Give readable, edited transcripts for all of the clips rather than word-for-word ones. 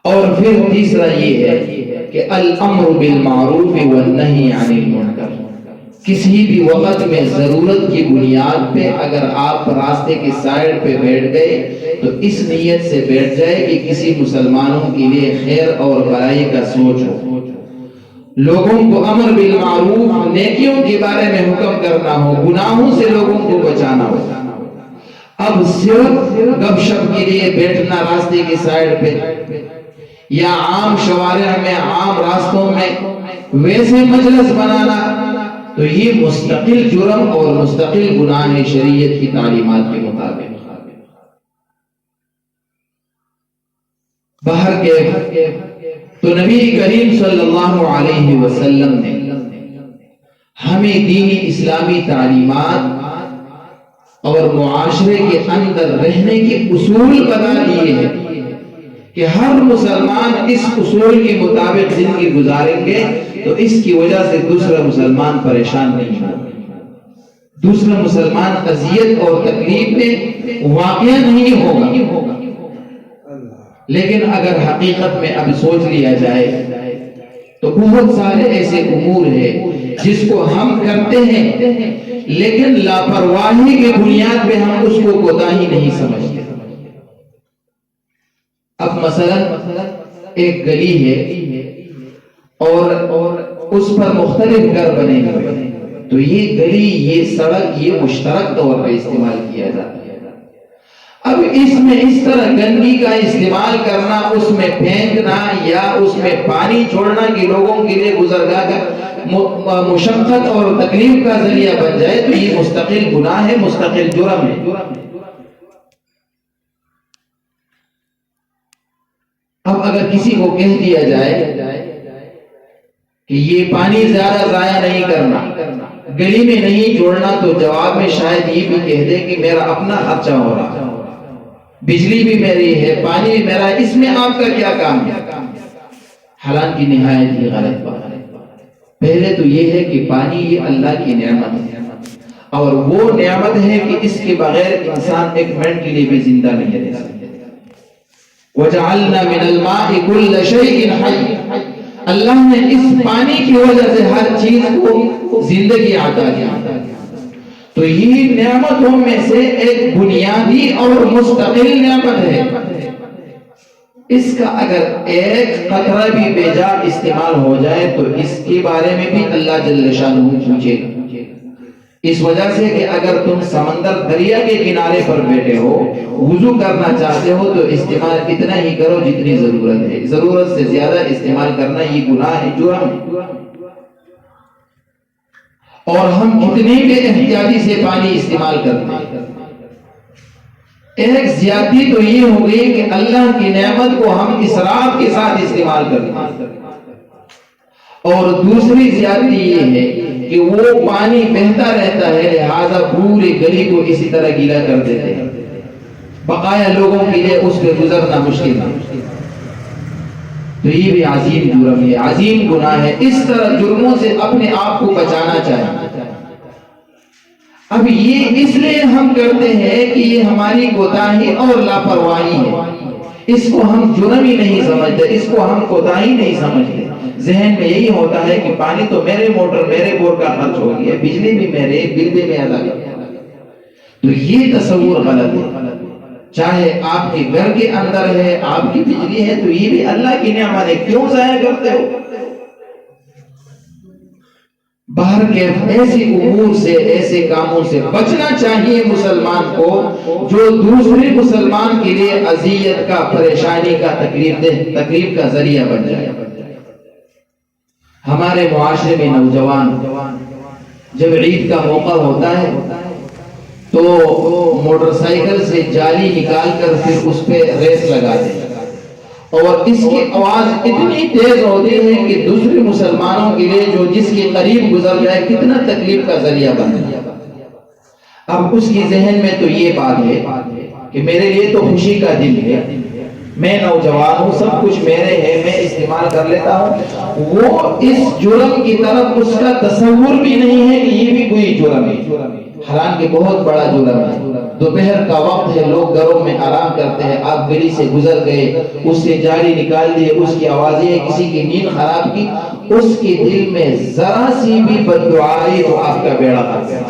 اور پھر تیسرا یہ ہے کہ الامر بالمعروف والنہی عن المنکر، کسی بھی وقت میں ضرورت کی بنیاد پہ اگر آپ راستے کے سائڈ پہ بیٹھ گئے تو اس نیت سے بیٹھ جائے کہ کسی مسلمانوں کے لیے خیر اور بھلائی کا سوچ ہو، لوگوں کو امر بالمعروف نیکیوں کے بارے میں حکم کرنا ہو، گناہوں سے لوگوں کو بچانا ہو۔ اب صرف گپ شپ کے لیے بیٹھنا راستے کی سائڈ پہ یا عام شوارع میں عام راستوں میں ویسے مجلس بنانا، تو یہ مستقل جرم اور مستقل گناہ ہے شریعت کی تعلیمات کے مطابق۔ باہر کے تو نبی کریم صلی اللہ علیہ وسلم نے ہمیں دینی اسلامی تعلیمات اور معاشرے کے اندر رہنے کے اصول بتا دیے ہیں کہ ہر مسلمان اس اصول کے مطابق زندگی گزاریں گے تو اس کی وجہ سے دوسرا مسلمان پریشان نہیں ہوگا، دوسرا مسلمان اذیت اور تکلیف میں واقع نہیں ہوگا۔ لیکن اگر حقیقت میں اب سوچ لیا جائے تو بہت سارے ایسے امور ہیں جس کو ہم کرتے ہیں لیکن لاپرواہی کی بنیاد پہ ہم اس کو کوتاہی نہیں سمجھتے۔ اب مثلا ایک گلی ہے اور اس پر مختلف گھر بنے ہوئے، تو یہ گلی، یہ سڑک، یہ مشترک طور پر استعمال کیا جاتا ہے۔ اب اس میں اس طرح گندگی کا استعمال کرنا، اس میں پھینکنا یا اس میں پانی چھوڑنا کہ لوگوں کے لیے گزرگاہ کا مشقت اور تکلیف کا ذریعہ بن جائے، تو یہ مستقل گناہ ہے، مستقل جرم ہے۔ اب اگر کسی کو کہہ دیا جائے کہ یہ پانی زیادہ ضائع نہیں کرنا، گلی میں نہیں چھوڑنا، تو جواب میں شاید یہ بھی کہہ دے کہ میرا اپنا خرچہ ہو رہا، بجلی بھی میری ہے، پانی بھی میرا ہے، اس میں آپ کا کیا کام ہے؟ حالانکہ نہایت ہی غلط بات ہے۔ پہلے تو یہ ہے کہ پانی یہ اللہ کی نعمت ہے، اور وہ نعمت ہے کہ اس کے بغیر انسان ایک منٹ کے لیے بھی زندہ نہیں رہ سکتا۔ وَجَعَلْنَا مِنَ الْمَاءِ كُلَّ شَيْءٍ حَيٍّ، اللہ نے اس پانی کی وجہ سے ہر چیز کو زندگی عطا کیا۔ تو یہ نعمتوں میں سے ایک بنیادی اور مستقل نعمت ہے، اس کا اگر ایک قطرہ بھی بے جا استعمال ہو جائے تو اس کے بارے میں بھی اللہ جل شانہ پوچھے گا۔ اس وجہ سے کہ اگر تم سمندر دریا کے کنارے پر بیٹھے ہو، وضو کرنا چاہتے ہو تو استعمال اتنا ہی کرو جتنی ضرورت ہے، ضرورت سے زیادہ استعمال کرنا یہ گناہ ہے، جرم ہے۔ اور ہم کتنی بے احتیاطی سے پانی استعمال کرتے ہیں۔ ایک زیادتی تو یہ ہو گئی کہ اللہ کی نعمت کو ہم اسراف کے ساتھ استعمال کرتے ہیں، اور دوسری زیادتی یہ ہے کہ وہ پانی بہتا رہتا ہے، لہذا پوری گلی کو اسی طرح گیلا کر دیتے ہیں، بقایا لوگوں کے لیے اس پہ گزرنا مشکل ہے۔ تو یہ بھی عظیم جرم ہے، عظیم گناہ ہے۔ اس طرح جرموں سے اپنے آپ کو بچانا چاہیے۔ اب یہ اس لیے ہم کرتے ہیں کہ یہ ہماری کوتاہی اور لاپرواہی ہے، اس کو ہم جرم ہی نہیں سمجھتے، اس کو ہم کوتاہی نہیں سمجھتے۔ ذہن میں یہی ہوتا ہے کہ پانی تو میرے موٹر، میرے بور کا خرچ ہو گیا، بجلی بھی میرے، بل بھی میں ادا کرتا۔ تو یہ تصور غلط ہے۔ چاہے آپ کے گھر کے اندر ہے، آپ کی بجلی ہے، تو یہ بھی اللہ کی نعمت ہے، کیوں ضائع کرتے ہو؟ باہر کے ایسی امور سے، ایسے کاموں سے بچنا چاہیے مسلمان کو جو دوسرے مسلمان کے لیے اذیت کا، پریشانی کا، تکلیف کا ذریعہ بن جائے۔ ہمارے معاشرے میں نوجوان جب عید کا موقع ہوتا ہے تو موٹر سائیکل سے جالی نکال کر پھر اس پہ ریس لگاتے ہیں، اور اس کی آواز اتنی تیز ہوتی ہے کہ دوسرے مسلمانوں کے لیے جو جس کے قریب گزر جائے کتنا تکلیف کا ذریعہ بن جائے۔ اب اس کی ذہن میں تو یہ بات ہے کہ میرے لیے تو خوشی کا دن ہے، میں نوجوان ہوں، سب کچھ میرے ہے، میں استعمال کر لیتا ہوں۔ وہ اس جرم کی طرف اس کا تصور بھی نہیں ہے کہ یہ بھی کوئی جرم ہے، حالانکہ بہت بڑا جرم ہے۔ دوپہر کا وقت ہے، لوگ گھروں میں آرام کرتے ہیں، آپ گلی سے گزر گئے، اس سے جالی نکال دیے، اس کی آوازیں، کسی کی نیند خراب کی، اس کے دل میں ذرا سی بھی بد دعا آئی تو آپ کا بیڑا غرق ہے۔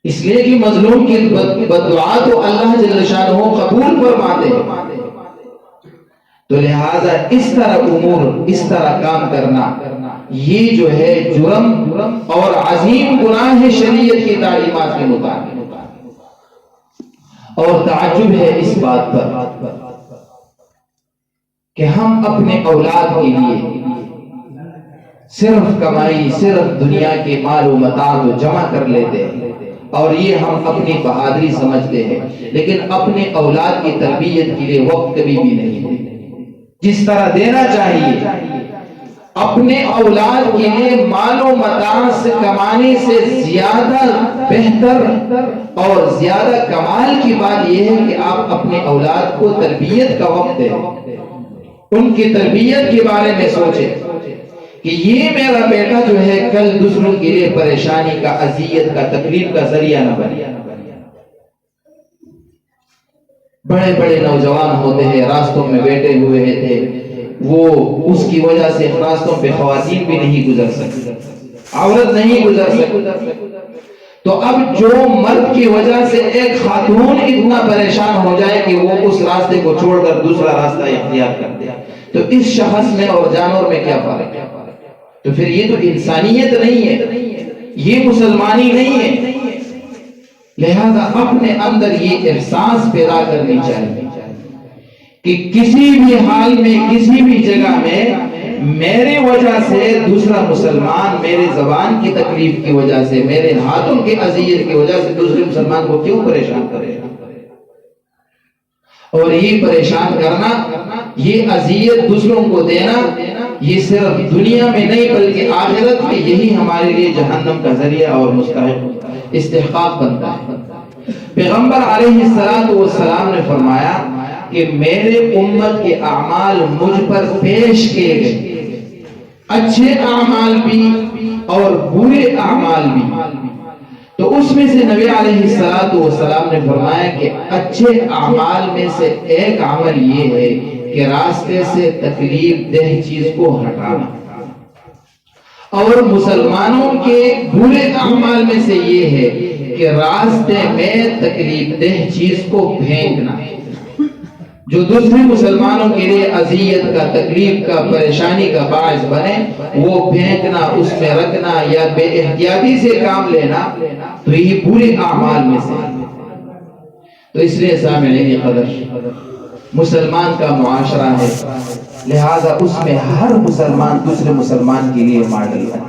اس لیے کہ مظلوم کی بد دعا تو اللہ جل شانہ قبول فرماتے ہیں۔ تو لہذا اس طرح امور، اس طرح کام کرنا، یہ جو ہے جرم اور عظیم گناہ ہے شریعت کی تعلیمات کے مطابق۔ اور تعجب ہے اس بات پر کہ ہم اپنے اولاد کے لیے صرف کمائی، صرف دنیا کے مال و متاع کو جمع کر لیتے ہیں اور یہ ہم اپنی بہادری سمجھتے ہیں، لیکن اپنے اولاد کی تربیت کے لیے وقت کبھی بھی نہیں دیتے۔ جس طرح دینا چاہیے، اپنے اولاد کے لیے مال و متاع سے کمانے سے زیادہ بہتر اور زیادہ کمال کی بات یہ ہے کہ آپ اپنے اولاد کو تربیت کا وقت دیں، ان کی تربیت کے بارے میں سوچیں کہ یہ میرا بیٹا جو ہے کل دوسروں کے لیے پریشانی کا، اذیت کا، تکلیف کا ذریعہ نہ بنے۔ بڑے بڑے نوجوان ہوتے ہیں، راستوں میں بیٹھے ہوئے تھے، وہ اس کی وجہ سے راستوں پہ خواتین بھی نہیں گزر سکتی، عورت نہیں گزر سکتی۔ تو اب جو مرد کی وجہ سے ایک خاتون اتنا پریشان ہو جائے کہ وہ اس راستے کو چھوڑ کر دوسرا راستہ اختیار کر دے، تو اس شخص میں اور جانور میں کیا فرق ہے؟ تو پھر یہ تو انسانیت نہیں ہے، یہ مسلمانی نہیں ہے۔ لہذا اپنے اندر یہ احساس پیدا کرنی چاہیے کہ کسی بھی حال میں، کسی بھی جگہ میں میرے وجہ سے دوسرا مسلمان، میرے زبان کی تکلیف کی وجہ سے، میرے ہاتھوں کی اذیت کی وجہ سے دوسرے مسلمان کو کیوں پریشان کرے؟ اور یہ پریشان کرنا، یہ اذیت دوسروں کو دینا، یہ صرف دنیا میں نہیں بلکہ آخرت میں یہی ہمارے لیے جہنم کا ذریعہ اور مستحق استحقاق بنتا ہے۔ پیغمبر علیہ السلام نے فرمایا کہ میرے امت کے اعمال مجھ پر پیش کیے گئے، اچھے اعمال بھی اور برے اعمال بھی۔ تو اس میں سے نبی علیہ السلام نے فرمایا کہ اچھے اعمال میں سے ایک عمل یہ ہے کہ راستے سے تکلیف دہ چیز کو ہٹانا، اور مسلمانوں کے برے اعمال میں سے یہ ہے کہ راستے میں تکلیف دہ چیز کو پھینکنا، جو دوسرے مسلمانوں کے لیے اذیت کا، تکلیف کا، پریشانی کا باعث بنے، وہ پھینکنا، اس میں رکھنا یا بے احتیاطی سے کام لینا، تو یہ برے اعمال میں سے۔ تو اس لیے سامعین قدر، مسلمان کا معاشرہ ہے، لہذا اس میں ہر مسلمان دوسرے مسلمان کے لیے ماڈل ہے۔